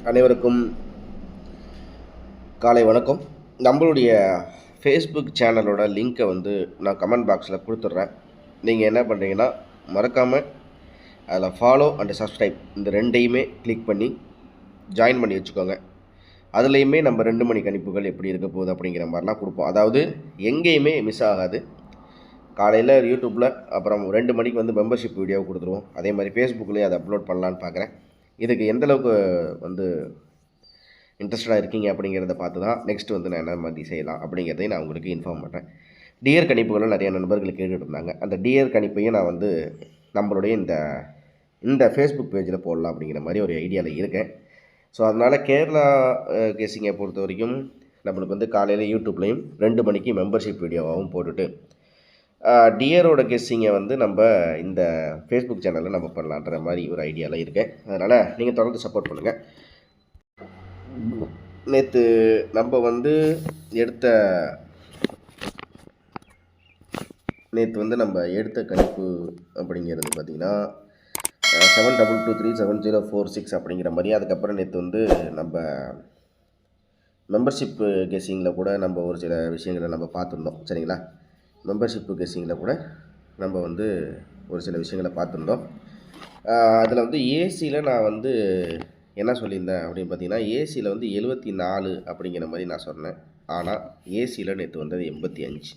அனைவருக்கும் காலை வணக்கம். நம்மளுடைய ஃபேஸ்புக் சேனலோட லிங்க்கை நான் கமெண்ட் பாக்ஸில் கொடுத்துட்றேன். நீங்கள் என்ன பண்ணுறீங்கன்னா மறக்காமல் அதில் ஃபாலோ அண்ட் சப்ஸ்கிரைப் இந்த ரெண்டையுமே கிளிக் பண்ணி ஜாயின் பண்ணி வச்சுக்கோங்க. அதுலேயுமே நம்ம 2 மணி கணிப்புகள் எப்படி இருக்க போகுது அப்படிங்கிற மாதிரிலாம் கொடுப்போம். அதாவது எங்கேயுமே மிஸ் ஆகாது. காலையில் யூடியூப்பில், அப்புறம் 2 மணிக்கு மெம்பர்ஷிப் வீடியோ கொடுத்துருவோம். அதே மாதிரி ஃபேஸ்புக்லேயே அதை அப்லோட் பண்ணலான்னு பார்க்குறேன். இதுக்கு எந்தளவுக்கு இன்ட்ரெஸ்டடாக இருக்கீங்க அப்படிங்கிறத பார்த்து தான் நெக்ஸ்ட்டு நான் என்ன மாதிரி செய்யலாம் அப்படிங்கிறதையும் நான் உங்களுக்கு இன்ஃபார்ம் பண்ணுறேன். டியர் கணிப்புகளும் நிறைய நண்பர்கள் கேட்டுட்டு இருந்தாங்க. அந்த டியர் கணிப்பையும் நான் நம்மளுடைய இந்த ஃபேஸ்புக் பேஜில் போடலாம் அப்படிங்கிற மாதிரி ஒரு ஐடியாவில் இருக்கேன். ஸோ அதனால் கேரளா கேசிங்கை பொறுத்த வரைக்கும் நம்மளுக்கு காலையில் யூடியூப்லேயும் 2 மணிக்கு மெம்பர்ஷிப் வீடியோவாகவும் போட்டுட்டு டியரோட கெஸ்ஸிங்கை நம்ம இந்த ஃபேஸ்புக் சேனலில் நம்ம பண்ணலான்ற மாதிரி ஒரு ஐடியாவில் இருக்கேன். அதனால் நீங்கள் தொடர்ந்து சப்போர்ட் பண்ணுங்கள். நேற்று நம்ம எடுத்த கணிப்பு அப்படிங்கிறது பார்த்திங்கன்னா 72237046 அப்படிங்கிற மாதிரி. அதுக்கப்புறம் நேற்று நம்ம மெம்பர்ஷிப்பு கெஸ்ஸிங்கில் கூட நம்ம ஒரு சில விஷயங்களை நம்ம பார்த்துருந்தோம். சரிங்களா? மெம்பர்ஷிப்பு கெஸ்ஸிங்கில் கூட நம்ம ஒரு சில விஷயங்களை பார்த்துருந்தோம். அதில் ஏசியில் நான் என்ன சொல்லியிருந்தேன் அப்படின்னு பார்த்தீங்கன்னா, ஏசியில் 74 அப்படிங்கிற மாதிரி நான் சொன்னேன். ஆனால் ஏசியில் நேற்று அது 85.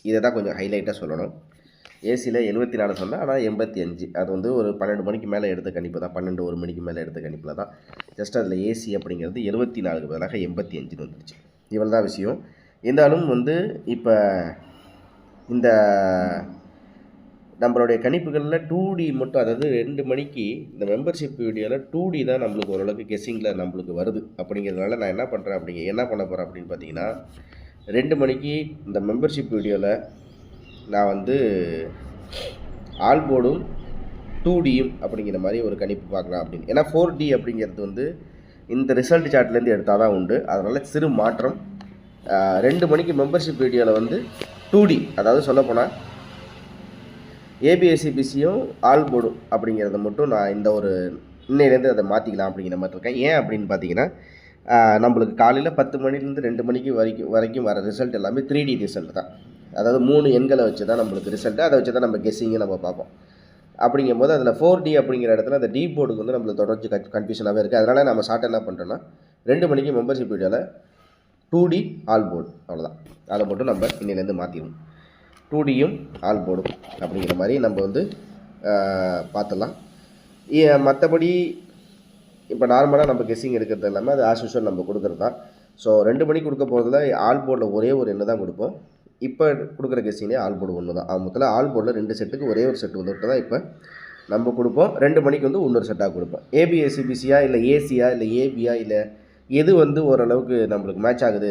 இதை தான் கொஞ்சம் ஹைலைட்டாக சொல்லணும். ஏசியில் 74 சொன்னேன், ஆனால் 85. அது ஒரு 12 மணிக்கு மேலே எடுத்த கணிப்பு தான். 1 மணிக்கு மேலே எடுத்த கணிப்பில் தான். ஜஸ்ட் அதில் ஏசி அப்படிங்கிறது 74க்கு பதிலாக 85 வந்துடுச்சு. இவ்வளோ தான் விஷயம். இருந்தாலும் இப்போ இந்த நம்மளுடைய கணிப்புகளில் 2D மட்டும், அதாவது 2 மணிக்கு இந்த மெம்பர்ஷிப் வீடியோவில் 2D தான் நம்மளுக்கு ஓரளவுக்கு கெஸ்ஸிங்கில் நம்மளுக்கு வருது. அப்படிங்கிறதுனால நான் என்ன பண்ண போகிறேன் அப்படின்னு பார்த்தீங்கன்னா, 2 மணிக்கு இந்த மெம்பர்ஷிப் வீடியோவில் நான் ஆல் போர்டும் 2Dயும் அப்படிங்கிற மாதிரி ஒரு கணிப்பு பார்க்கலாம் அப்படின்னு. ஏன்னா 4D அப்படிங்கிறது இந்த ரிசல்ட் சார்ட்லேருந்து எடுத்தால் தான் உண்டு. அதனால் சிறு மாற்றம். 2 மணிக்கு மெம்பர்ஷிப் வீடியோவில் 2D, அதாவது சொல்லப்போனால் ஏபிஎஸ்சிபிசியும் ஆல் போர்டும் அப்படிங்கிறத மட்டும் நான் இன்னையிலேருந்து அதை மாற்றிக்கலாம் அப்படிங்கிற மாதிரி இருக்கேன். ஏன் அப்படின்னு பார்த்தீங்கன்னா, நம்மளுக்கு காலையில் 10 மணிலேருந்து 2 மணிக்கு வரைக்கும் வர ரிசல்ட் எல்லாமே 3D ரிசல்ட் தான். அதாவது 3 எண்களை வச்சு தான் நம்மளுக்கு ரிசல்ட்டு. அதை வச்சு தான் நம்ம கெஸ்ஸிங்கை நம்ம பார்ப்போம். அப்படிங்கும்போது அதில் 4D அப்படிங்கிற இடத்துல அந்த டி போர்டுக்கு நம்மளுக்கு தொடர்ச்சி கன்ஃபியூஷனாகவே இருக்குது. அதனால் நம்ம ஷார்ட் என்ன பண்ணுறோன்னா, 2 மணிக்கு மெம்பர்ஷிப் வீடியோவில் 2D ஆல் போர்டு, அவ்வளோதான். அதை மட்டும் நம்ம இன்னிலேருந்து மாற்றிடுவோம். 2Dயும் ஆல் போர்டும் அப்படிங்கிற மாதிரி நம்ம பார்த்துடலாம். மற்றபடி இப்போ நார்மலாக நம்ம கெஸ்ஸிங் எடுக்கிறது எல்லாமே அது ஆஸ் யூஷுவல் நம்ம கொடுக்குறது தான். ஸோ 2 மணிக்கு கொடுக்க போகிறதுல ஆல் போர்டில் ஒரே ஒரு எண்ணு தான் கொடுப்போம். இப்போ கொடுக்குற கெஸ்ஸிங்லேயே ஆல் போர்டு ஒன்று தான். மொத்தத்தில் ஆல் போர்டில் 2 செட்டுக்கு ஒரே ஒரு செட்டு தான் இப்போ நம்ம கொடுப்போம். 2 மணிக்கு இன்னொரு செட்டாக கொடுப்போம். ஏபிஎஸ்சிபிசியா இல்லை ஏசியா இல்லை ஏபியா இல்லை எது ஓரளவுக்கு நம்மளுக்கு மேட்ச் ஆகுது,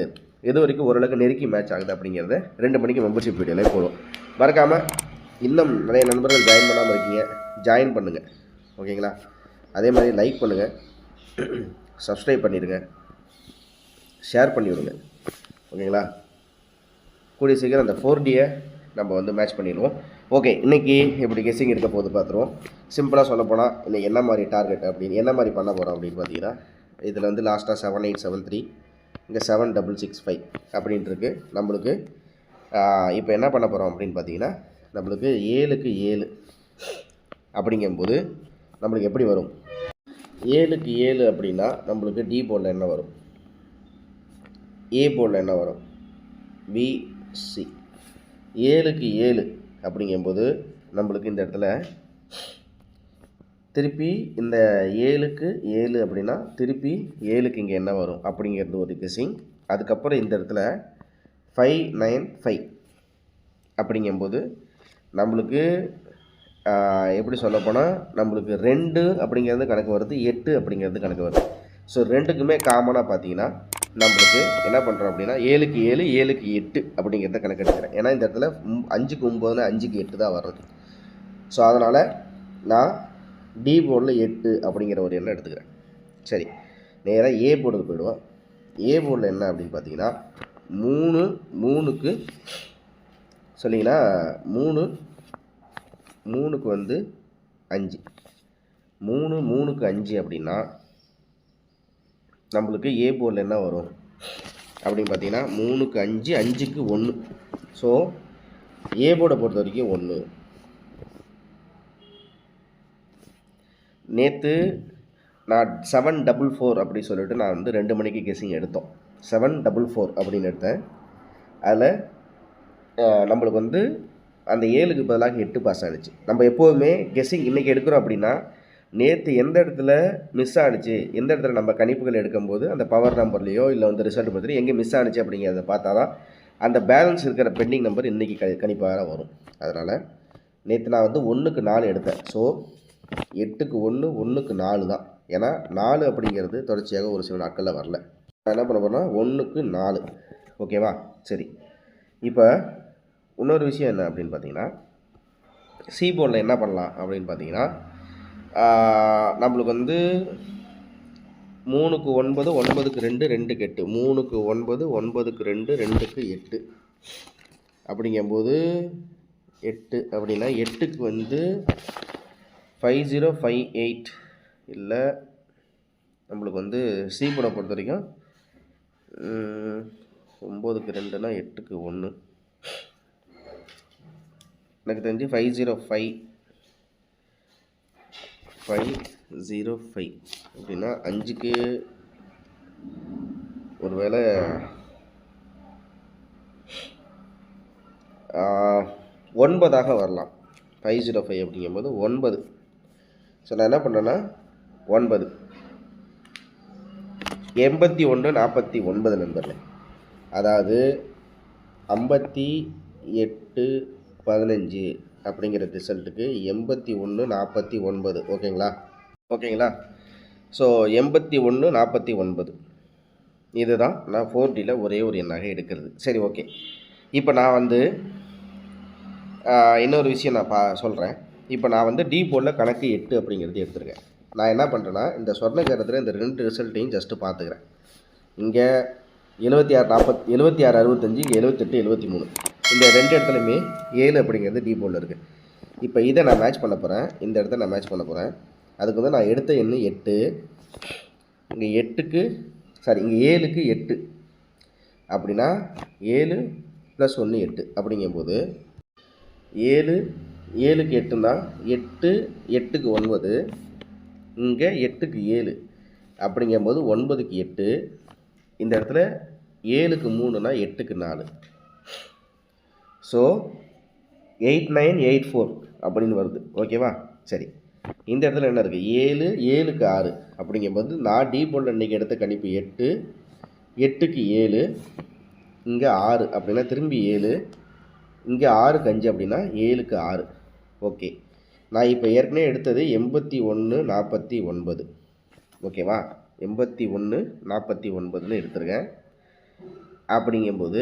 எது வரைக்கும் ஓரளவுக்கு நெருக்கி மேட்ச் ஆகுது அப்படிங்கிறத 2 மணிக்கு மெம்பர்ஷிப் வீடியோலே போடுவோம். மறக்காமல் இன்னும் நிறைய நண்பர்கள் ஜாயின் பண்ணாமல் இருக்கீங்க, ஜாயின் பண்ணுங்கள். ஓகேங்களா? அதே மாதிரி லைக் பண்ணுங்கள், சப்ஸ்கிரைப் பண்ணிடுங்க, ஷேர் பண்ணிவிடுங்க. ஓகேங்களா? கூடிய சீக்கிரம் அந்த 4Dயை நம்ம மேட்ச் பண்ணிடுவோம். ஓகே, இன்றைக்கி எப்படி கெஸ்ஸிங் இருக்க போது பார்த்துருவோம். சிம்பிளாக சொல்லப்போனால் இன்றைக்கி என்ன மாதிரி டார்கெட் அப்படின்னு என்ன மாதிரி பண்ண போகிறோம் அப்படின்னு பார்த்தீங்கன்னா, இதில் லாஸ்ட்டாக 7873, இங்கே 7665 அப்படின்ட்டு இருக்குது நம்மளுக்கு. இப்போ என்ன பண்ண போகிறோம் அப்படின்னு பார்த்தீங்கன்னா, நம்மளுக்கு 7க்கு 7 அப்படிங்கும்போது நம்மளுக்கு எப்படி வரும்? 7க்கு 7 அப்படின்னா நம்மளுக்கு டி போர்டில் என்ன வரும், ஏ போர்டில் என்ன வரும், பிசி. 7க்கு 7 அப்படிங்கும்போது நம்மளுக்கு இந்த இடத்துல திருப்பி இந்த 7க்கு 7 அப்படின்னா திருப்பி 7க்கு இங்கே என்ன வரும் அப்படிங்கிறது ஒரு கெஸ்ஸிங். அதுக்கப்புறம் இந்த இடத்துல 595 அப்படிங்கும்போது நம்மளுக்கு எப்படி சொல்லப்போனால் நம்மளுக்கு 2 அப்படிங்கிறது கணக்கு வருது, 8 அப்படிங்கிறது கணக்கு வருது. ஸோ 2க்குமே காமனாக பார்த்தீங்கன்னா நம்மளுக்கு என்ன பண்ணுறோம் அப்படின்னா 7க்கு 7 7க்கு 8 அப்படிங்கிறத கணக்கு எடுக்கிறேன். ஏன்னா இந்த இடத்துல 5க்கு 9 5க்கு 8 தான் வர்றது. ஸோ அதனால் நான் டி போர்டில் 8 அப்படிங்கிற ஒரு எண்ணம் எடுத்துக்கிறேன். சரி, நேராக ஏ போர்டுக்கு போயிடுவோம். ஏ போர்டில் என்ன அப்படின்னு பார்த்தீங்கன்னா 3க்கு சொல்லிங்கன்னா 3க்கு 5 3க்கு 5 அப்படின்னா நம்மளுக்கு ஏ போர்டில் என்ன வரும் அப்படின்னு பார்த்தீங்கன்னா 3க்கு 5, 5க்கு 1. ஸோ ஏ போர்டை பொறுத்த வரைக்கும் 1. நேற்று நான் 744 அப்படி சொல்லிட்டு நான் வந்து 2 மணிக்கு கெஸ்ஸிங் எடுத்தோம். 744 அப்படின்னு எடுத்தேன். அதில் நம்மளுக்கு வந்து அந்த 7க்கு பதிலாக 8 பாஸ் ஆகிடுச்சு. நம்ம எப்போதுமே கெஸ்ஸிங் இன்றைக்கி எடுக்கிறோம் அப்படின்னா நேற்று எந்த இடத்துல மிஸ் ஆகிடுச்சு, எந்த இடத்துல நம்ம கணிப்புகள் எடுக்கும்போது அந்த பவர் நம்பர்லேயோ இல்லை வந்து ரிசல்ட் பற்றி எங்கே மிஸ் ஆகிடுச்சு அப்படிங்கிறத பார்த்தா தான் அந்த பேலன்ஸ் இருக்கிற பெண்டிங் நம்பர் இன்றைக்கி கணிப்பாக வரும். அதனால் நேற்று நான் வந்து 1க்கு 4 எடுத்தேன். ஸோ 8க்கு 1, 1க்கு 4 தான். ஏன்னா 4 அப்படிங்கிறது தொடர்ச்சியாக ஒரு சில நாட்களில் வரல. நான் என்ன பண்ண போகிறேன்னா 1க்கு 4. ஓகேவா? சரி, இப்போ இன்னொரு விஷயம் என்ன அப்படின்னு பார்த்தீங்கன்னா சி போர்டில் என்ன பண்ணலாம் அப்படின்னு பார்த்தீங்கன்னா நம்மளுக்கு வந்து 3க்கு 9, 9க்கு 2, 2க்கு 8. 3க்கு 9, 9க்கு 2, 2க்கு 8 அப்படிங்கும்போது 8 அப்படின்னா 8க்கு வந்து 5058 இல்லை நம்மளுக்கு வந்து சி போர்டை பொறுத்த வரைக்கும் 9க்கு 2னா 8க்கு 1. எனக்கு தெரிஞ்சு 505 அப்படின்னா 5க்கு ஒரு வேளை 9 வரலாம். 505 அப்படிங்கும்போது 9. ஸோ நான் என்ன பண்ணுறேன்னா 9 81 49 நண்பர்களே. அதாவது 58 15 அப்படிங்கிற ரிசல்ட்டுக்கு 81 49. ஓகேங்களா? ஸோ 81 49 இதுதான் நான் 4Dயில் ஒரே ஒரு எண்ணாக எடுக்கிறது. சரி, ஓகே. இப்போ நான் வந்து இன்னொரு விஷயம் நான் சொல்கிறேன். இப்போ நான் வந்து டி போர்டில் கணக்கு 8 அப்படிங்கிறது எடுத்துருக்கேன். நான் என்ன பண்ணுறேன்னா இந்த சொர்ணகரத்தில் இந்த 2 ரிசல்ட்டையும் ஜஸ்ட்டு பார்த்துக்கிறேன். இங்கே 76 65, 78 73 இந்த 2 இடத்துலையுமே 7 அப்படிங்கிறது டி போர்டில் இருக்குது. இப்போ இதை நான் மேட்ச் பண்ண போகிறேன். இந்த இடத்த நான் மேட்ச் பண்ண போகிறேன். அதுக்கு வந்து நான் எடுத்த எண்ணு 8. இங்கே 7க்கு 8 அப்படின்னா 7 + 1 8 அப்படிங்கும்போது 7க்கு 8ன்னா 8 8க்கு 9, இங்கே 8க்கு 7 அப்படிங்கும்போது 9க்கு 8. இந்த இடத்துல 7க்கு 3னா 8க்கு 4. ஸோ 8984 அப்படின்னு வருது. ஓகேவா? சரி, இந்த இடத்துல என்ன இருக்குது? 7க்கு 6 அப்படிங்கும்போது நான் டி போர்டில் இன்றைக்கி எடுத்த கணிப்பு 8, 8க்கு 7, இங்கே 6 அப்படின்னா திரும்பி 7, இங்கே 6க்கு 5 அப்படின்னா 7க்கு 6. ஓகே, நான் இப்போ ஏற்கனவே எடுத்தது 81 49. ஓகேவா? 81 49ன்னு எடுத்துருக்கேன். அப்படிங்கும்போது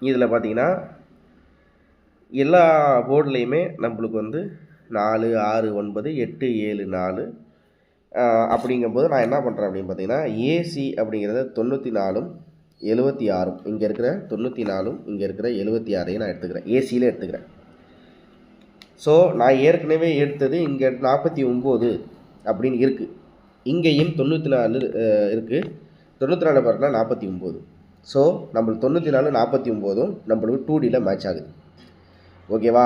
இதில் பார்த்தீங்கன்னா எல்லா போர்ட்லேயுமே நம்மளுக்கு வந்து 4 6 9 8 7 4 அப்படிங்கும்போது நான் என்ன பண்ணுறேன் அப்படின்னு பார்த்தீங்கன்னா ஏசி அப்படிங்கிறத 94 76 இங்கே இருக்கிற 94 இங்கே இருக்கிற 76 நான் எடுத்துக்கிறேன். ஏசியில் எடுத்துக்கிறேன். ஸோ நான் ஏற்கனவே எடுத்தது இங்கே 49 அப்படின்னு இருக்குது. இங்கேயும் 94 இருக்குது. 94 பார்த்தா 49. ஸோ நம்மளுக்கு 94 49 நம்மளுக்கு 2Dயில் மேட்ச் ஆகுது. ஓகேவா?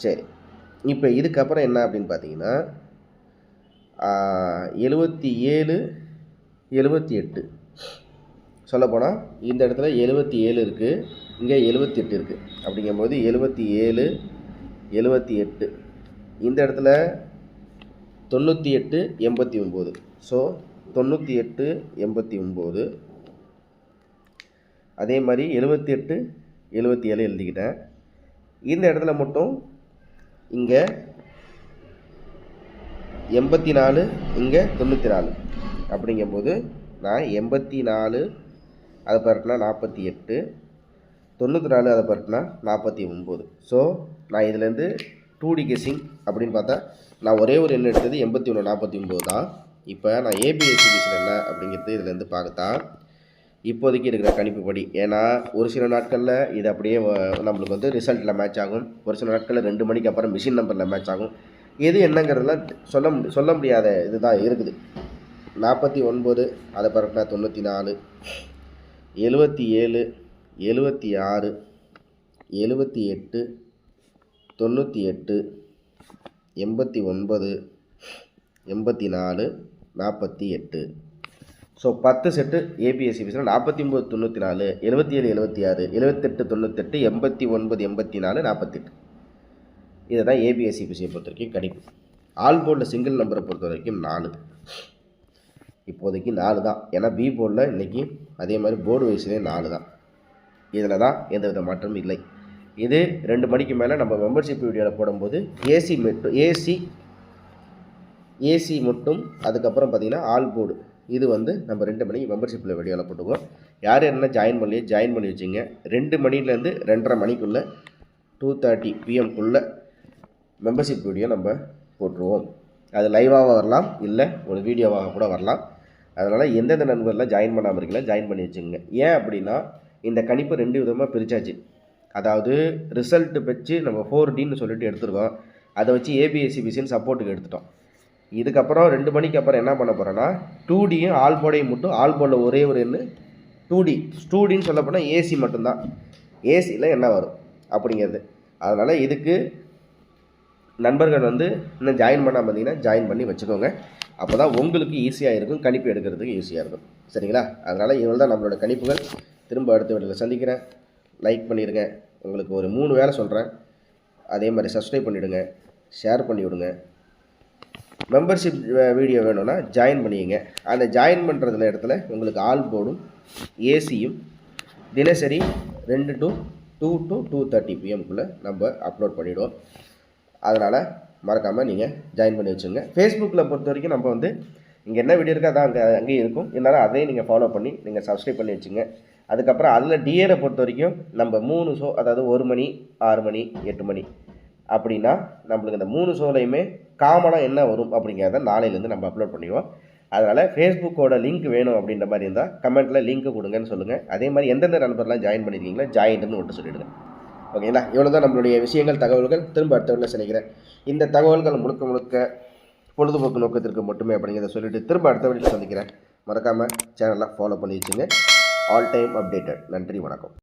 சரி, இப்போ இதுக்கப்புறம் என்ன அப்படின்னு பார்த்தீங்கன்னா 77 78 சொல்லப்போனால் இந்த இடத்துல 77 இருக்குது, இங்கே 78 இருக்குது. அப்படிங்கும்போது 77 78 இந்த இடத்துல 98 89. ஸோ 98 89 அதே மாதிரி 78 77 எழுதிக்கிட்டேன். இந்த இடத்துல மட்டும் இங்கே 84 இங்கே 94 அப்படிங்கும்போது நான் 84 அதை பரட்டினா 48, 94 அதை பரட்டினா 49. ஸோ நான் இதுலேருந்து 2D கெஸ்ஸிங் அப்படின்னு பார்த்தா நான் ஒரே ஒரு எண் எடுத்தது 81 49 தான். இப்போ நான் ஏபிஎஸ்சிபிஸில் என்ன அப்படிங்கிறது இதுலேருந்து பார்க்கத்தான் இப்போதைக்கு இருக்கிற கணிப்புப்படி. ஏன்னா ஒரு சில நாட்களில் இது அப்படியே நம்மளுக்கு வந்து ரிசல்ட்டில் மேட்ச் ஆகும். ஒரு சில நாட்களில் 2 மணிக்கு அப்புறம் மிஷின் நம்பரில் மேட்ச் ஆகும். எது என்னங்கிறதுலாம் சொல்ல முடியாத இதுதான் இருக்குது. 49 அதை பரட்டினா 94, 77, 76, 78, 98, 89, 84, 48. So 10 set ஏபிஎஸ்சிபிஸில் 49 94, 77 76, 78 98, 89 84, 48. இதை தான் ஏபிஎஸ்சிபிசியை பொறுத்த வரைக்கும் கணிப்பு. ஆல் போர்டில் சிங்கிள் நம்பரை பொறுத்த வரைக்கும் 4. இப்போதைக்கு 4 தான். ஏன்னா பி போர்டில் இன்றைக்கி அதே மாதிரி போர்டு வயசுலேயே 4 தான். இதில் தான் எந்தவித மாற்றமும் இல்லை. இது 2 மணிக்கு மேலே நம்ம மெம்பர்ஷிப் வீடியோவில் போடும்போது ஏசி மட்டும் அதுக்கப்புறம் பார்த்திங்கன்னா ஆல் போர்டு இது வந்து நம்ம 2 மணிக்கு மெம்பர்ஷிப்பில் வீடியோவில் போட்டுக்குவோம். யார் என்ன ஜாயின் பண்ணி வச்சுங்க. 2 மணிலேருந்து 2:30 மணிக்குள்ளே 2:30 PM மெம்பர்ஷிப் வீடியோ நம்ம போட்டுருவோம். அது லைவாக வரலாம், இல்லை ஒரு வீடியோவாக கூட வரலாம். அதனால் எந்தெந்த நண்பர்லாம் ஜாயின் பண்ணாமல் இருக்கீங்களா ஜாயின் பண்ணி வச்சுங்க. ஏன் அப்படின்னா இந்த கணிப்பு 2 விதமாக பிரித்தாச்சு. அதாவது ரிசல்ட்டு வச்சு நம்ம 4Dன்னு சொல்லிட்டு எடுத்துருக்கோம். அதை வச்சு ஏபிஎஸ்சிபிசின்னு சப்போர்ட்டுக்கு எடுத்துட்டோம். இதுக்கப்புறம் 2 மணிக்கு அப்புறம் என்ன பண்ண போகிறோன்னா 2Dயும் ஆல் போர்டையும் மட்டும் ஆல் போர்டில் ஒரே ஒரு எண்ணு 2Dன்னு சொல்ல போனால் ஏசி மட்டும்தான். ஏசியில் என்ன வரும் அப்படிங்கிறது. அதனால் இதுக்கு நண்பர்கள் வந்து இன்னும் ஜாயின் பண்ணாமல் பார்த்தீங்கன்னா ஜாயின் பண்ணி வச்சுக்கோங்க. அப்போ தான் உங்களுக்கு ஈஸியாக இருக்கும், கணிப்பு எடுக்கிறதுக்கு ஈஸியாக இருக்கும். சரிங்களா? அதனால் இவ்வளோ தான் நம்மளோட கணிப்புகள். திரும்ப அடுத்த வீடியோவில் சந்திக்கிறேன். லைக் பண்ணிடுங்க. உங்களுக்கு ஒரு 3 வேலை சொல்கிறேன். அதே மாதிரி சப்ஸ்கிரைப் பண்ணிவிடுங்க, ஷேர் பண்ணி விடுங்க. மெம்பர்ஷிப் வீடியோ வேணும்னா ஜாயின் பண்ணிங்க. அந்த ஜாயின் பண்ணுறதுல இடத்துல உங்களுக்கு ஆல் போர்டும் ஏசியும் தினசரி 2 to 2:30 PM நம்ம அப்லோட் பண்ணிவிடுவோம். அதனால் மறக்காமல் நீங்கள் ஜாயின் பண்ணி வச்சுங்க. ஃபேஸ்புக்கில் பொறுத்த வரைக்கும் நம்ம வந்து இங்கே என்ன வீடியோ இருக்கோ அதான் அங்கேயும் இருக்கும். இருந்தாலும் அதையும் நீங்கள் ஃபாலோ பண்ணி நீங்கள் சப்ஸ்கிரைப் பண்ணி வச்சுங்க. அதுக்கப்புறம் அதில் டிஏரை பொறுத்த வரைக்கும் நம்ம 3 ஷோ, அதாவது 1 மணி, 6 மணி, 8 மணி அப்படின்னா நம்மளுக்கு இந்த 3 ஷோலையுமே காமனாக என்ன வரும் அப்படிங்கிறத நாளையிலேருந்து நம்ம அப்லோட் பண்ணிடுவோம். அதனால் ஃபேஸ்புக்கோட லிங்க் வேணும் அப்படின்ற மாதிரி இருந்தால் கமெண்ட்டில் லிங்க்கு கொடுங்கன்னு சொல்லுங்கள். அதே மாதிரி எந்தெந்த நண்பர்லாம் ஜாயின் பண்ணியிருக்கீங்களோ ஜாயின்ட்டுன்னு ஒன்று சொல்லிவிடுங்க. ஓகேங்களா? இவ்வளோ தான் நம்மளுடைய விஷயங்கள், தகவல்கள். திரும்ப அடுத்த வீடியோவில் சந்திக்கிறேன். இந்த தகவல்கள் முழுக்க பொழுதுபோக்கு நோக்கத்திற்கு மட்டுமே அப்படிங்கிறத சொல்லிவிட்டு திரும்ப அடுத்த வீடியோவில் சந்திக்கிறேன். மறக்காமல் சேனலை ஃபாலோ பண்ணி வச்சுங்க. All time updated. நன்றி, வணக்கம்.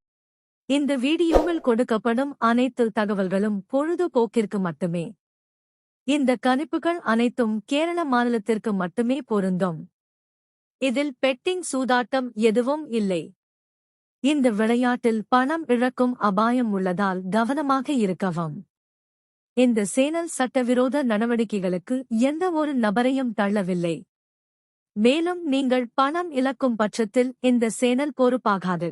இந்த வீடியோவில் கொடுக்கப்படும் அனைத்து தகவல்களும் பொழுதுபோக்கிற்கு மட்டுமே. இந்த கணிப்புகள் அனைத்தும் கேரள மாநிலத்திற்கு மட்டுமே பொருந்தும். இதில் பெட்டிங் சூதாட்டம் எதுவும் இல்லை. இந்த விளையாட்டில் பணம் இழக்கும் அபாயம் உள்ளதால் கவனமாக இருக்கவும். இந்த சேனல் சட்டவிரோத நடவடிக்கைகளுக்கு எந்த ஒரு நபரையும் தள்ளவில்லை. மேலும் நீங்கள் பணம் இழக்கும் பட்சத்தில் இந்த சேனல் பொறுப்பாகாது.